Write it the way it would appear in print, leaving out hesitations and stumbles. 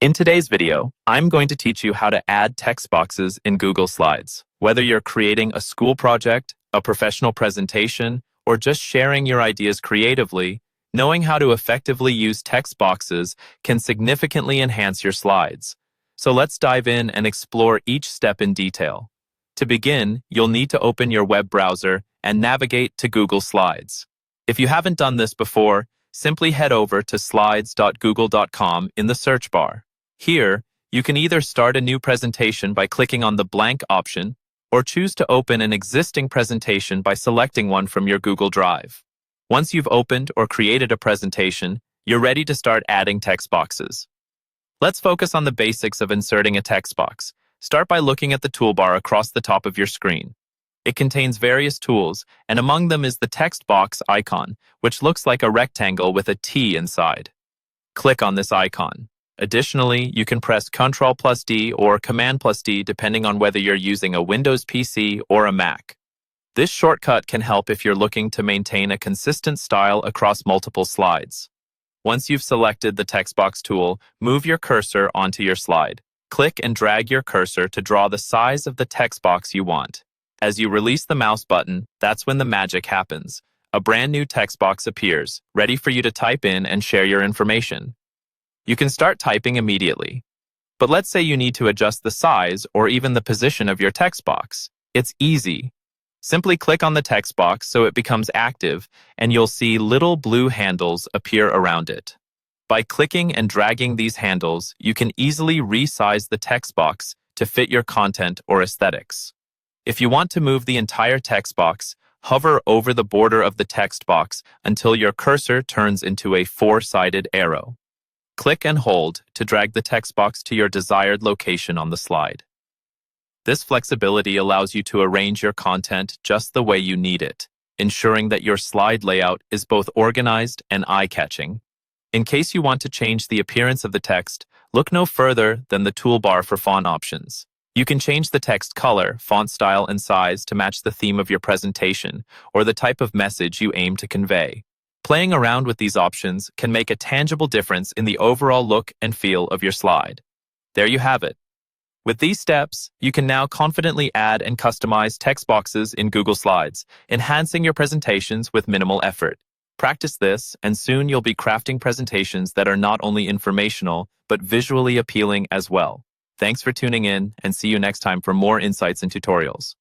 In today's video, I'm going to teach you how to add text boxes in Google Slides. Whether you're creating a school project, a professional presentation, or just sharing your ideas creatively, knowing how to effectively use text boxes can significantly enhance your slides. So let's dive in and explore each step in detail. To begin, you'll need to open your web browser and navigate to Google Slides. If you haven't done this before, simply head over to slides.google.com in the search bar. Here, you can either start a new presentation by clicking on the blank option, or choose to open an existing presentation by selecting one from your Google Drive. Once you've opened or created a presentation, you're ready to start adding text boxes. Let's focus on the basics of inserting a text box. Start by looking at the toolbar across the top of your screen. It contains various tools, and among them is the text box icon, which looks like a rectangle with a T inside. Click on this icon. Additionally, you can press Ctrl+D or Command+D depending on whether you're using a Windows PC or a Mac. This shortcut can help if you're looking to maintain a consistent style across multiple slides. Once you've selected the text box tool, move your cursor onto your slide. Click and drag your cursor to draw the size of the text box you want. As you release the mouse button, that's when the magic happens. A brand new text box appears, ready for you to type in and share your information. You can start typing immediately. But let's say you need to adjust the size or even the position of your text box. It's easy. Simply click on the text box so it becomes active, and you'll see little blue handles appear around it. By clicking and dragging these handles, you can easily resize the text box to fit your content or aesthetics. If you want to move the entire text box, hover over the border of the text box until your cursor turns into a four-sided arrow. Click and hold to drag the text box to your desired location on the slide. This flexibility allows you to arrange your content just the way you need it, ensuring that your slide layout is both organized and eye-catching. In case you want to change the appearance of the text, look no further than the toolbar for font options. You can change the text color, font style, and size to match the theme of your presentation or the type of message you aim to convey. Playing around with these options can make a tangible difference in the overall look and feel of your slide. There you have it. With these steps, you can now confidently add and customize text boxes in Google Slides, enhancing your presentations with minimal effort. Practice this, and soon you'll be crafting presentations that are not only informational, but visually appealing as well. Thanks for tuning in, and see you next time for more insights and tutorials.